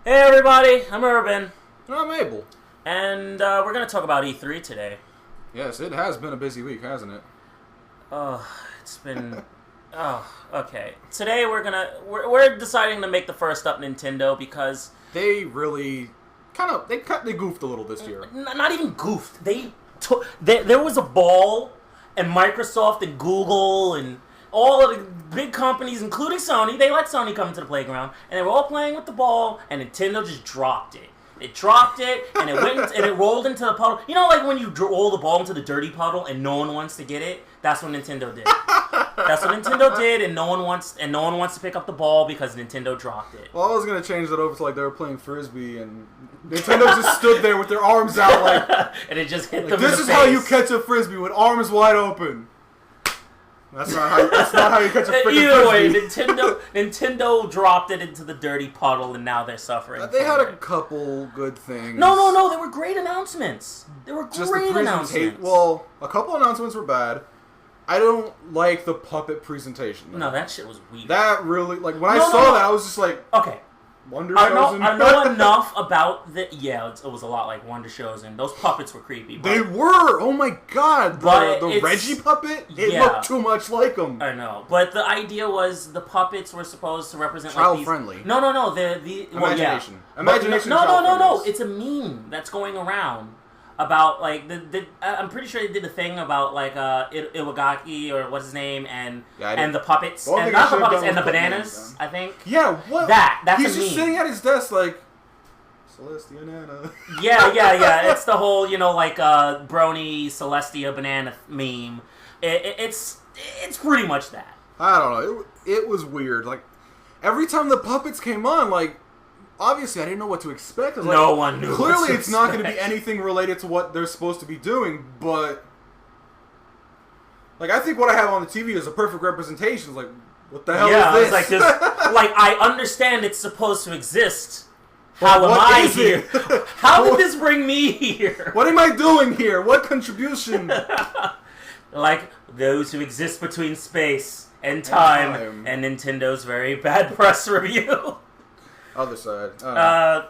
Hey everybody, I'm Urban, I'm Abel. and we're gonna talk about E3 today. Yes, it has been a busy week, hasn't it? Oh, it's been. Oh, okay. Today we're deciding to make the first up Nintendo because They really they goofed a little this year. not even goofed. There was a ball, and Microsoft and Google and all of the big companies, including Sony, they let Sony come to the playground, and they were all playing with the ball, and Nintendo just dropped it. It dropped it, and it went and it rolled into the puddle. You know, like when you roll the ball into the dirty puddle, and no one wants to get it. That's what Nintendo did. That's what Nintendo did, and no one wants to pick up the ball because Nintendo dropped it. Well, I was gonna change that over to like they were playing frisbee, and Nintendo just stood there with their arms out, like, and it just hit like them in the this is face. how you catch a frisbee with arms wide open. That's not how you catch a freaking Either way, frisbee. Nintendo dropped it into the dirty puddle, and now they're suffering. They had a it. couple good things. No. They were great announcements. They were Just great the announcements. Well, a couple announcements were bad. I don't like the puppet presentation, though. No, that shit was weak. That really, like, when I saw that, I was just like, okay. Wonder I Shows. know enough about the. Yeah, it was a lot like Wonder Shows, and those puppets were creepy. But, They were! Oh my god! The Reggie puppet? It looked too much like him. I know, but the idea was the puppets were supposed to represent child friendly. No. The Imagination. Well, yeah. Imagination. No. It's a meme that's going around about like I'm pretty sure they did the thing about like Iwagaki or what's his name and the puppets and not the puppets and the bananas. I think. Yeah. What? That's He's a just meme. sitting at his desk like. Celestia Nana. Yeah. It's the whole, like Brony Celestia banana meme. It's pretty much that. I don't know. It was weird. Like every time the puppets came on, like obviously I didn't know what to expect. I was no like, one knew. Clearly, it's not going to be anything related to what they're supposed to be doing. But like I think what I have on the TV is a perfect representation. It's like, what the hell is this? It's like this. Like I understand it's supposed to exist. How am I here? How did this bring me here? What am I doing here? What contribution? Like those who exist between space and time. And Nintendo's very bad press review. Other side.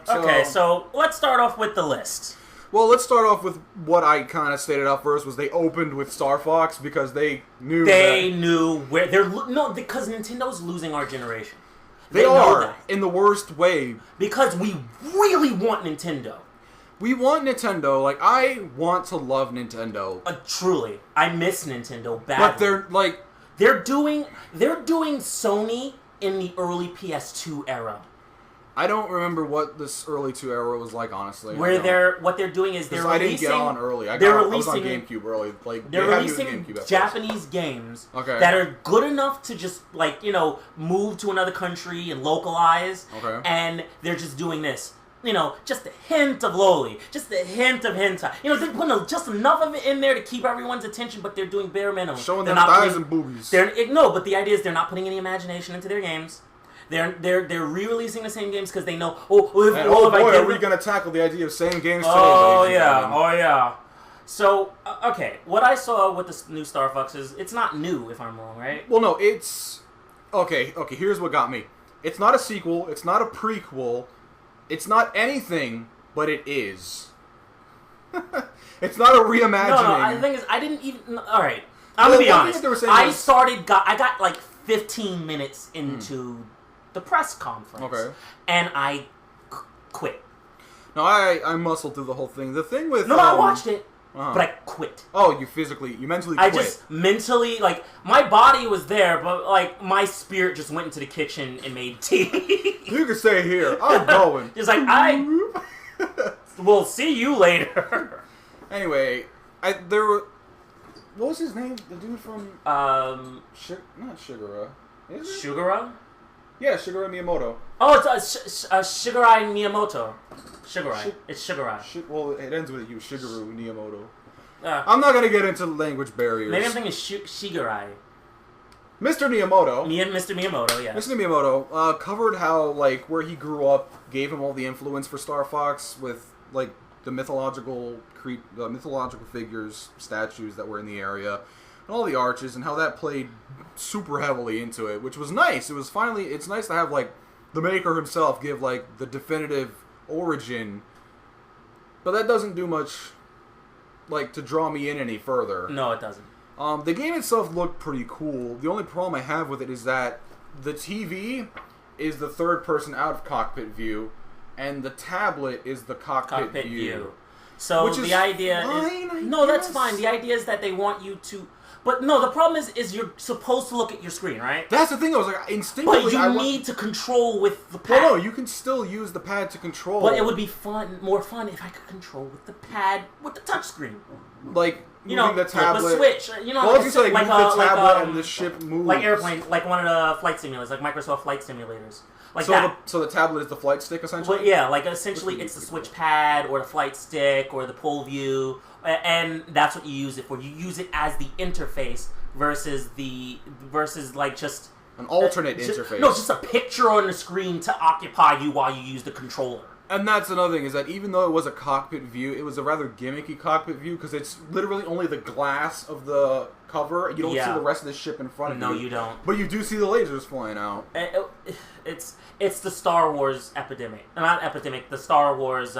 Okay, so let's start off with the list. Well, let's start off with what I kind of stated out first was they opened with Star Fox because they knew where because Nintendo's losing our generation. They are, in the worst way. Because we really want Nintendo. We want Nintendo. Like, I want to love Nintendo. Truly. I miss Nintendo badly. But they're, like... They're doing Sony in the early PS2 era. I don't remember what this early 2 era was like, honestly. What they're doing is they're releasing... I didn't get on early. I was on GameCube early. Like, they're releasing Japanese games that are good enough to just, like, move to another country and localize. Okay. And they're just doing this. Just a hint of loli. Just a hint of hentai. They're putting just enough of it in there to keep everyone's attention, but they're doing bare minimum. Showing them thighs and boobies. But the idea is they're not putting any imagination into their games. They're re-releasing the same games because they know. Are we gonna tackle the idea of same games today? Oh yeah. So okay, what I saw with the new Star Fox is it's not new, if I'm wrong, right? Well, no, it's okay. Here's what got me. It's not a sequel. It's not a prequel. It's not anything, but it is. It's not a reimagining. No. The thing is, I didn't even. All right, I'm gonna be honest. I got like 15 minutes into the press conference, and I quit. No, I muscled through the whole thing. The thing with I watched it, but I quit. Oh, you mentally quit. I just mentally, like, my body was there, but like my spirit just went into the kitchen and made tea. You can stay here. I'm going. Just like we'll see you later. Anyway, there were. What was his name? The dude from not Shigura. Is it? Shigura? Yeah, Shigeru Miyamoto. Oh, it's Shigeru Miyamoto. It's Shigeru. Well, it ends with you, Shigeru Miyamoto. I'm not going to get into language barriers. Maybe I'm thinking Shigeru. Mr. Miyamoto. Mr. Miyamoto, yeah. Mr. Miyamoto covered how, like, where he grew up gave him all the influence for Star Fox with, like, the mythological figures, statues that were in the area. all the arches, and how that played super heavily into it, which was nice. It's nice to have, like, the maker himself give like the definitive origin, but that doesn't do much like to draw me in any further. No, it doesn't. The game itself looked pretty cool. The only problem I have with it is that the TV is the third person out of cockpit view, and the tablet is the cockpit view. So which the idea fine, is that's fine. The idea is that they want you to, but no, the problem is you're supposed to look at your screen, right? That's the thing. I was like instinctively. But you need to control with the pad. Well, no, you can still use the pad to control. But it would be more fun if I could control with the pad with the touchscreen. Like moving the tablet. The switch. You know, well, I was gonna say, like move the tablet and the ship moves. Like airplane, like one of the flight simulators, like Microsoft flight simulators. Like so that. So the tablet is the flight stick, essentially? Well, yeah, like essentially it's the switch pad or the flight stick or the pull view, and that's what you use it for. You use it as the interface versus like just an alternate interface. No, just a picture on the screen to occupy you while you use the controller. And that's another thing, is that even though it was a cockpit view, it was a rather gimmicky cockpit view, because it's literally only the glass of the cover, and you don't see the rest of the ship in front of you. No, you don't. But you do see the lasers flying out. It's the Star Wars epidemic. Not epidemic, the Star Wars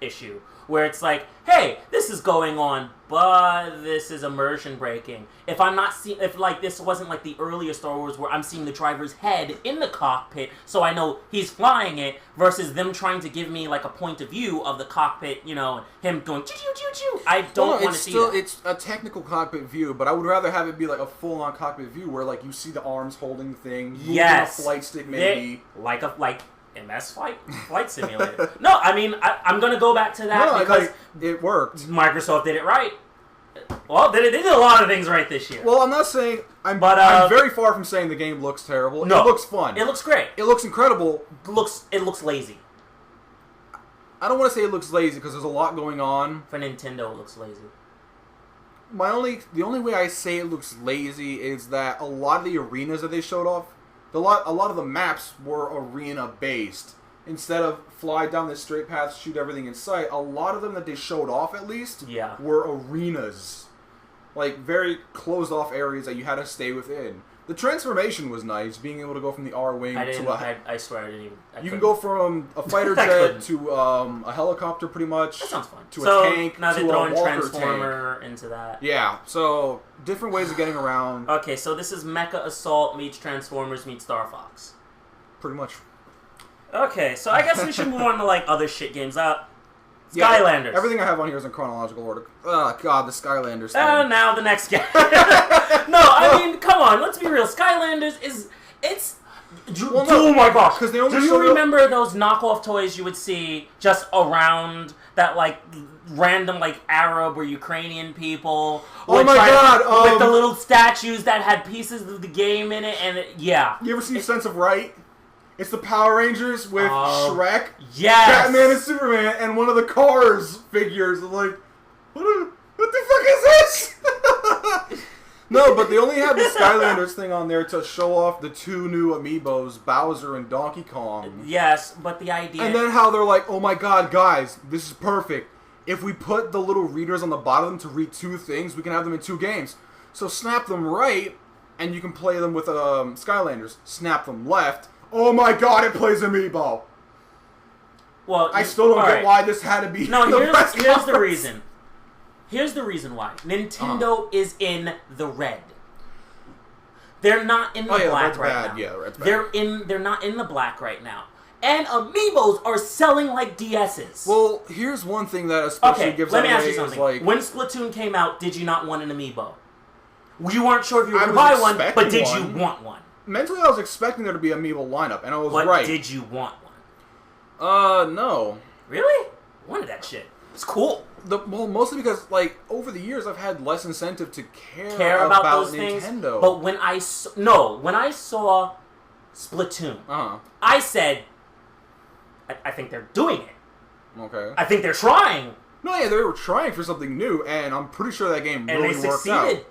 issue. Where it's like, hey, this is going on, but this is immersion breaking. If I'm not seeing, if like this wasn't like the earlier Star Wars where I'm seeing the driver's head in the cockpit, so I know he's flying it, versus them trying to give me like a point of view of the cockpit, you know, him going choo choo choo choo. I don't want to see that. It's a technical cockpit view, but I would rather have it be like a full-on cockpit view where like you see the arms holding the thing, moving a flight stick maybe, like MS Flight Simulator. No, I mean, I'm going to go back to that because it worked. Microsoft did it right. Well, they did a lot of things right this year. Well, I'm not saying... I'm very far from saying the game looks terrible. No, it looks fun. It looks great. It looks incredible. It looks lazy. I don't want to say it looks lazy because there's a lot going on. For Nintendo, it looks lazy. The only way I say it looks lazy is that a lot of the arenas that they showed off, a lot of the maps were arena-based. Instead of fly down this straight path, shoot everything in sight, a lot of them that they showed off, at least, were arenas. Like, very closed-off areas that you had to stay within. The transformation was nice, being able to go from the R-Wing to a... I swear I didn't even... You can go from a fighter jet to a helicopter, pretty much. That sounds fun. To a tank, now to they're a throwing Walker Transformer tank. into that. Yeah, so different ways of getting around. Okay, so this is Mecha Assault meets Transformers meets Star Fox. Pretty much. Okay, so I guess we should move on to, like, other shit games. Skylanders. Yeah, everything I have on here is in chronological order. Oh, God, the Skylanders thing. Now the next game. No, I mean, come on, let's be real. Skylanders is... oh my gosh. Because they only Do you remember those knockoff toys you would see just around that, like, random, like, Arab or Ukrainian people? Oh my God. With the little statues that had pieces of the game in it, and yeah. You ever see Sense of Right? It's the Power Rangers with Shrek, Batman and Superman, and one of the Cars figures. I'm like, what the fuck is this? No, but they only had the Skylanders thing on there to show off the two new amiibos, Bowser and Donkey Kong. Yes, but the idea... And then how they're like, oh my God, guys, this is perfect. If we put the little readers on the bottom to read two things, we can have them in two games. So snap them right, and you can play them with Skylanders. Snap them left. Oh my God, it plays Amiibo. Well, I still don't get why this had to be. No, here's the reason. Here's the reason why. Nintendo is in the red. They're not in the black right now. Yeah, red's bad. They're not in the black right now. And Amiibos are selling like DSs. Well, here's one thing that especially gives let me ask you something. Like, when Splatoon came out, did you not want an Amiibo? You weren't sure if you were going to buy one, but did you want one? Mentally, I was expecting there to be an Amiibo lineup, and I was right. But did you want one? No. Really? I wanted that shit. It's cool. Well, mostly because, like, over the years, I've had less incentive to care about those Nintendo. Things, but when I saw Splatoon, I said, I think they're doing it. Okay. I think they're trying. No, yeah, they were trying for something new, and I'm pretty sure that game really worked out.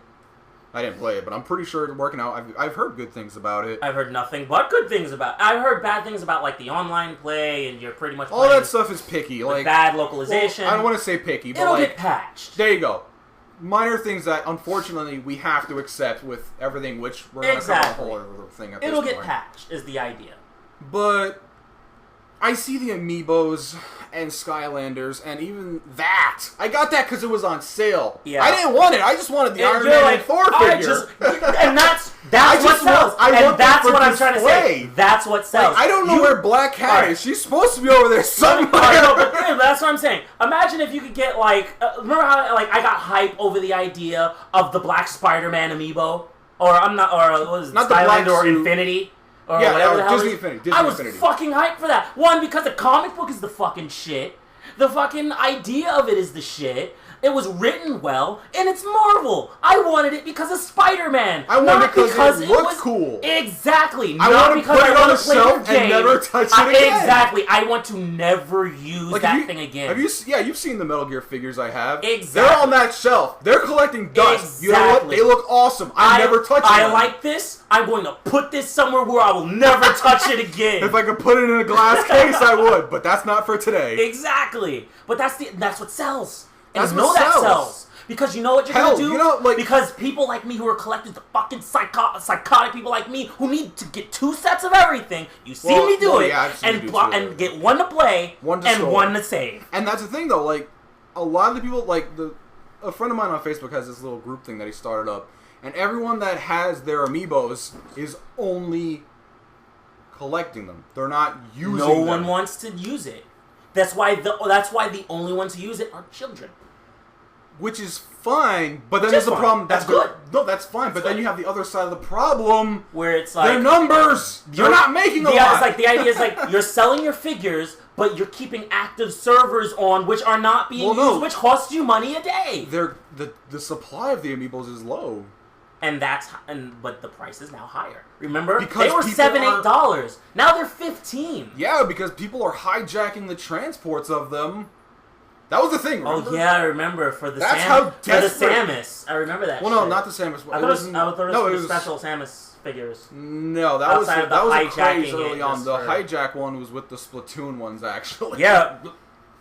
I didn't play it, but I'm pretty sure it's working out. I've heard good things about it. I've heard nothing but good things about it. I've heard bad things about, like, the online play, and you're pretty much all that stuff is picky. Like bad localization. Well, I don't want to say picky, but it'll get patched. There you go. Minor things that, unfortunately, we have to accept with everything, which we're going to cover the whole other thing at this point. It'll get patched, is the idea. But I see the Amiibos and Skylanders, and even that. I got that because it was on sale. Yeah. I didn't want it. I just wanted the Iron Man and Thor figure. And that's what sells. That's what I'm trying to say. That's what sells. Like, I don't know where Black Cat is. She's supposed to be over there somewhere. That's what I'm saying. Imagine if you could get, like... remember how I got hype over the idea of the Black Spider-Man Amiibo? Or what was it? Skylander or Infinity? Or whatever the hell Disney Infinity. I was fucking hyped for that. One, because the comic book is the fucking shit. The fucking idea of it is the shit. It was written well, and it's Marvel. I wanted it because of Spider-Man. I wanted it because it looked cool. Exactly. I not want to because put it I on want the to play shelf the game. and never touch it again. Exactly. I want to never use that thing again. You've seen the Metal Gear figures I have. Exactly. They're on that shelf. They're collecting dust. Exactly. You know what? They look awesome. I never touch it. I like this. I'm going to put this somewhere where I will never touch it again. If I could put it in a glass case, I would. But that's not for today. Exactly. But that's what sells. And That's you know what that sells. sells. Because you know what you're going to do? You know, like... Because people like me who are collectors, the fucking psychotic people like me who need to get 2 sets of everything, you see me do it, and get one to play and one to save. And that's the thing, though. Like, a lot of the people, like, a friend of mine on Facebook has this little group thing that he started up, and everyone that has their Amiibos is only collecting them. They're not using them. No one wants to use it. That's why the only ones who use it are children. Which is fine, but then there's the problem. That's good. No, that's fine. But then you have the other side of the problem, where it's like their numbers. You're not making a lot. Yeah, it's like the idea is like you're selling your figures, but you're keeping active servers on, which are not being used, which costs you money a day. The supply of the Amiibos is low, but the price is now higher. Remember, because they were $7-8. Now they're $15. Yeah, because people are hijacking the transports of them. That was the thing, remember? Oh, yeah, I remember. For the Samus. I remember that Well, no, not the Samus. I thought it was special Samus figures. No, that was a craze early on. The hijack one was with the Splatoon ones, actually. Yeah.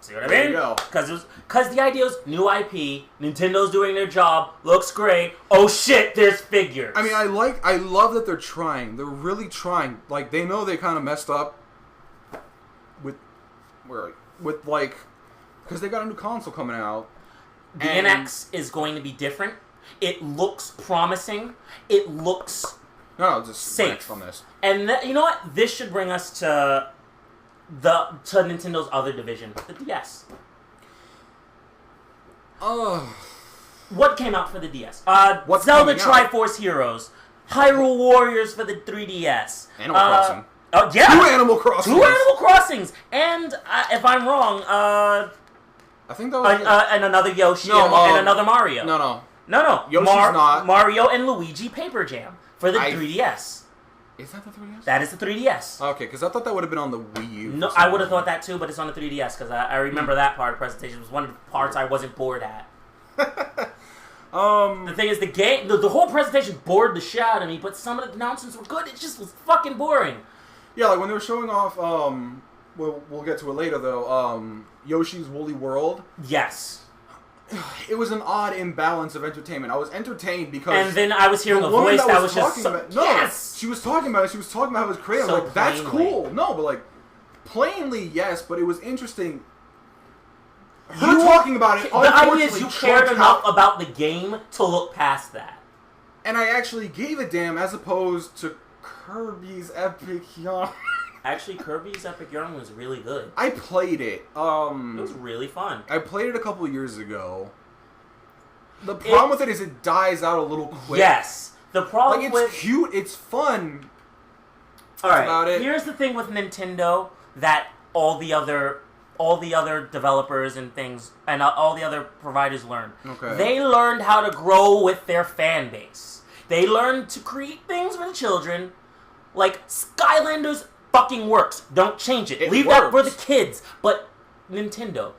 See what I mean? There you go. Because the idea was new IP, Nintendo's doing their job, looks great. Oh shit, there's figures. I mean, I love that they're trying. They're really trying. Like, they know they kind of messed up with like... Because they got a new console coming out. The NX is going to be different. It looks promising. It looks just safe on this. And you know what? This should bring us to Nintendo's other division, the DS. What came out for the DS? Zelda Triforce Heroes, Hyrule Warriors for the 3DS. Animal Crossing. Oh yeah, 2 Animal Crossings. 2 Animal Crossings, and if I'm wrong, I think that was and another Yoshi and another Mario. No. Yoshi's not. Mario and Luigi Paper Jam for the 3DS. Is that the 3DS? That is the 3DS. Okay, because I thought that would have been on the Wii U. No, I would have thought that too, but it's on the 3DS because I remember that part of the presentation. It was one of the parts I wasn't bored at. The thing is, the game, the whole presentation bored the shit out of me, but some of the announcements were good. It just was fucking boring. Yeah, like when they were showing off, we'll get to it later though, Yoshi's Woolly World. Yes. It was an odd imbalance of entertainment. I was entertained because... And then I was hearing a voice that was just... She was talking about it. She was talking about how it was creative. So like, that's cool. No, but like, plainly, yes, but it was interesting. Her talking about it, the idea is you cared enough about the game to look past that. And I actually gave a damn as opposed to Kirby's Epic Yarn. Actually, Kirby's Epic Yarn was really good. I played it. It was really fun. I played it a couple of years ago. The problem with it is it dies out a little quick. Yes. The problem it's cute, it's fun. Alright, about it. Here's the thing with Nintendo that all the other developers and things and all the other providers learned. Okay. They learned how to grow with their fan base. They learned to create things for the children. Like, Skylanders fucking works. Don't change it. Leave that for the kids. But Nintendo,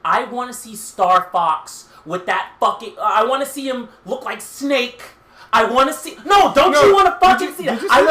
I want to see Star Fox with that fucking... I want to see him look like Snake. I want to see... No, you want to fucking see that? I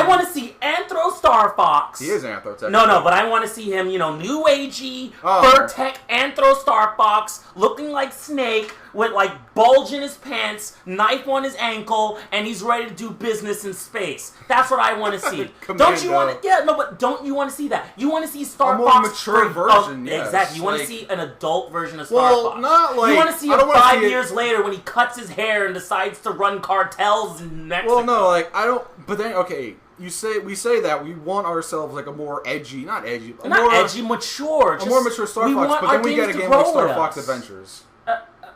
want to see Anthro Star Fox. He is Anthro, technically. No, but I want to see him, new agey, fur tech Anthro Star Fox looking like Snake with like bulge in his pants, knife on his ankle, and he's ready to do business in space. That's what I want to see. Don't you want to? Yeah, no, but don't you want to see that? You want to see Star Fox? A more mature version, yes. Exactly. You want to see an adult version of Star Fox. Not like... You want to see him 5 years later when he cuts his hair and decides to run cartels in Mexico. Well, no, like, I don't... But then, okay... We say that we want ourselves like a more edgy, not mature, a more mature Star Fox. But then we get a game like Star Fox Adventures.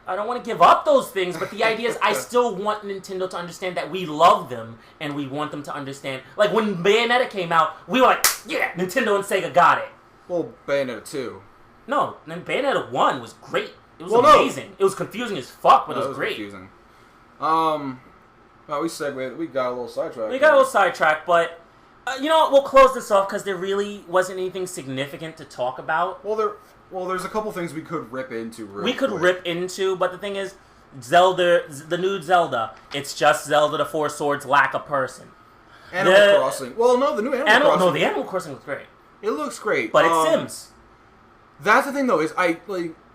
I don't want to give up those things, but the idea is I still want Nintendo to understand that we love them and we want them to understand. Like when Bayonetta came out, we were like, yeah, Nintendo and Sega got it. Well, Bayonetta 2. No, Bayonetta 1 was great. It was amazing. It was confusing as fuck, but it was great. Confusing. Well, we got a little sidetracked. But you know what? We'll close this off because there really wasn't anything significant to talk about. Well, there's a couple things we could rip into. But the thing is, Zelda, the new Zelda, it's just Zelda the Four Swords lack a person. Animal Crossing. Well, no, the new Animal Crossing. No, the Animal Crossing looks great. It looks great, but it's Sims. That's the thing, though. Is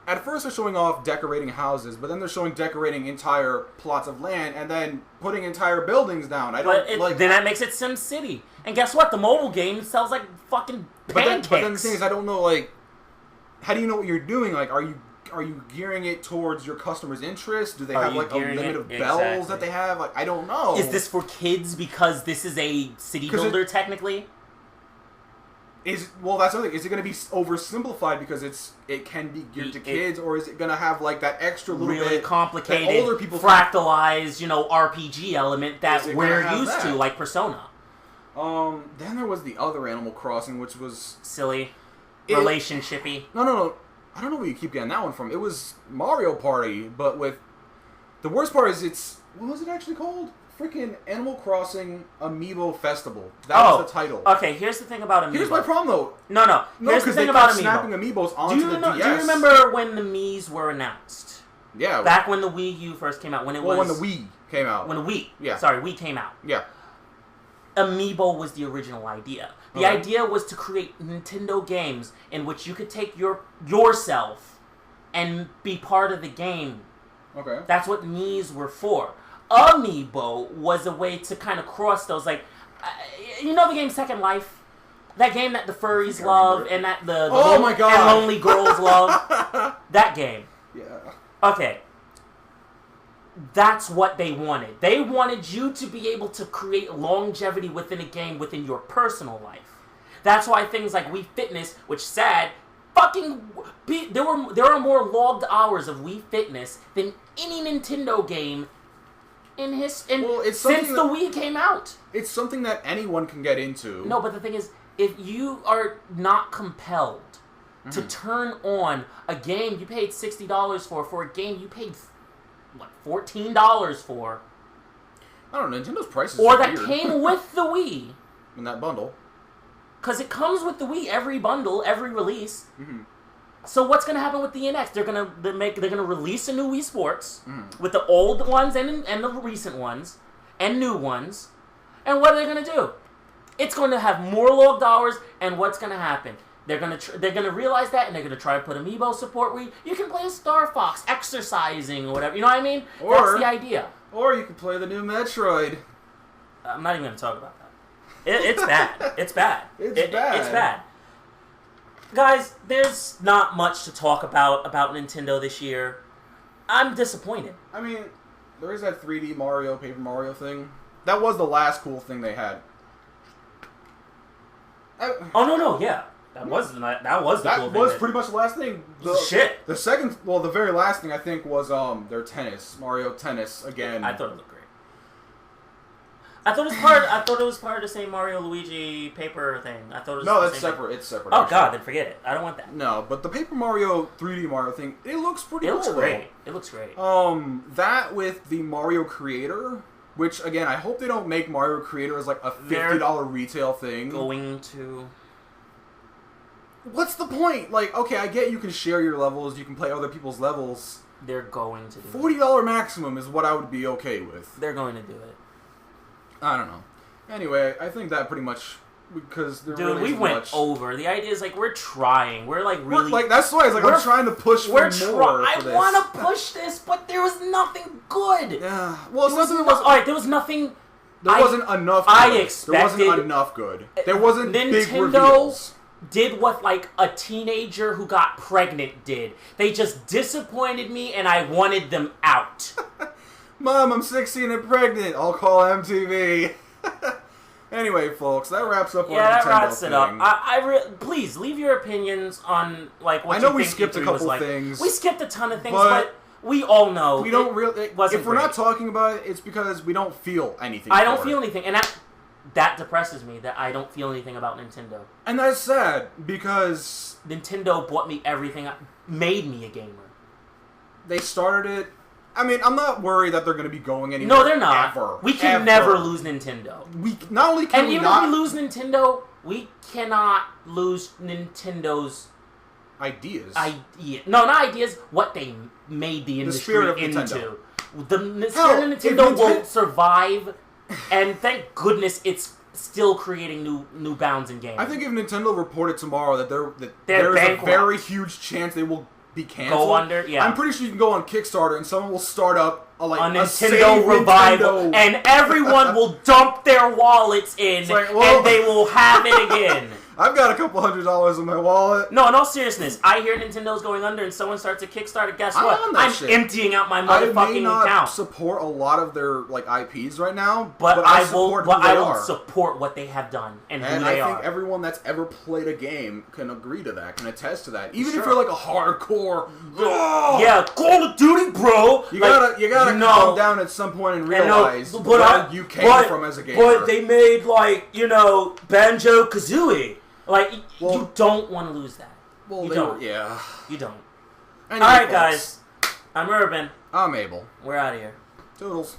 at first they're showing off decorating houses, but then they're showing decorating entire plots of land, and then putting entire buildings down. Then that makes it Sim City. And guess what? The mobile game sells like fucking pancakes. But then the thing is, I don't know, like, how do you know what you're doing? Like, are you gearing it towards your customers' interest? Do they have like a limit of bells that they have? Like, I don't know. Is this for kids because this is a city builder technically? That's the thing. Is it going to be oversimplified because it can be geared to kids, or is it going to have like that extra little really bit complicated, that older people fractalized, RPG element that we're used to, like Persona? Then there was the other Animal Crossing, which was silly, relationshipy. No. I don't know where you keep getting that one from. It was Mario Party, but with the worst part is what was it actually called? Freaking Animal Crossing Amiibo Festival. That was the title. Okay, here's the thing about Amiibo. Here's my problem, though. No. Here's the thing about Amiibo. Snapping Amiibos onto the DS. Do you remember when the Miis were announced? Yeah. Back when the Wii U first came out. When the Wii came out. Wii came out. Yeah. Amiibo was the original idea. The idea was to create Nintendo games in which you could take yourself and be part of the game. Okay. That's what Miis were for. Amiibo was a way to kind of cross those, like, you know the game Second Life? That game that the furries love and that the my God. And lonely girls love? That game. Yeah. Okay. That's what they wanted. They wanted you to be able to create longevity within a game within your personal life. That's why things like Wii Fitness, which there are more logged hours of Wii Fitness than any Nintendo game since the Wii came out. It's something that anyone can get into. No, but the thing is, if you are not compelled to turn on a game you paid $60 for a game you paid $14 for. I don't know, Nintendo's prices or are that weird. Came with the Wii. In that bundle. Because it comes with the Wii, every bundle, every release. Mm-hmm. So what's going to happen with the NX? They're gonna release a new Wii Sports with the old ones and the recent ones and new ones. And what are they going to do? It's going to have more logged hours, and what's going to happen? They're gonna realize that, and they're gonna try to put Amiibo support where you can play as Star Fox exercising or whatever. You know what I mean? That's the idea. Or you can play the new Metroid. I'm not even gonna talk about that. It's bad. It's bad. It's bad. Guys, there's not much to talk about Nintendo this year. I'm disappointed. I mean, there is that 3D Mario, Paper Mario thing. That was the last cool thing they had. Yeah. That was cool thing. That was pretty much the last thing. The very last thing I think was their tennis, Mario Tennis again. I thought it looked great. I thought it was part of the same Mario Luigi paper thing. That's separate. It's separate. Oh God, then forget it. I don't want that. No, but the Paper Mario 3D Mario thing, it looks pretty cool. It looks great. That with the Mario Creator, which again, I hope they don't make Mario Creator as like a $50 retail thing. Going to. What's the point? Like, okay, I get you can share your levels, you can play other people's levels. They're going to do $40 maximum is what I would be okay with. They're going to do it. I don't know. Anyway, I think that pretty much because there Dude, really we isn't went much. over. The idea is like we're trying. We're like really Like that's why it's like I'm trying to push for more. I for this. want to push this, but there was nothing good. Yeah. Well, it's All nothing. right, there was nothing. There wasn't enough. Good. I expected. There wasn't enough good. There wasn't big Nintendo reveals. did what like a teenager who got pregnant did. They just disappointed me, and I wanted them out. Mom, I'm 16 and pregnant. I'll call MTV. Anyway, folks, that wraps up our that Nintendo wraps thing. it up. Please leave your opinions on like what I know you we think skipped a E3 couple was like. things. We skipped a ton of things, but but we all know we don't really. wasn't If we're great. not talking about it, it's because we don't feel anything. I don't for feel it. anything, and that depresses me that I don't feel anything about Nintendo. And that's sad because Nintendo bought me everything, made me a gamer. they started it. I mean, I'm not worried that they're going to be going anywhere. No, they're not. Ever. We can never lose Nintendo. We not only can And we even not if we lose Nintendo, we cannot lose Nintendo's ideas. No, not ideas. What they made the industry spirit of into. Nintendo. The spirit of Nintendo will survive, and thank goodness it's still creating new bounds in gaming. I think if Nintendo reported tomorrow that there's bankrupt. a very huge chance they will be canceled. Go under, yeah. I'm pretty sure you can go on Kickstarter and someone will start up a Nintendo save revival, Nintendo. and everyone will dump their wallets in, like, well, and they will have it again. I've got a couple $100 in my wallet. No, in all seriousness, I hear Nintendo's going under and someone starts a Kickstarter, guess I'm what? on that I'm shit. emptying out my I may motherfucking not account. support a lot of their IPs right now, But I will support who they are. support what they have done and who And they I think are. everyone that's ever played a game can agree to that, can attest to that. Even if Sure. you're like a hardcore, Yeah, Call of Duty, bro. you gotta calm down at some point and realize where you came from as a gamer. But they made Banjo-Kazooie. You don't want to lose that. Well, you don't. Yeah. You don't. Anyway, All right, folks, guys. I'm Urban. I'm Abel. We're out of here. Toodles.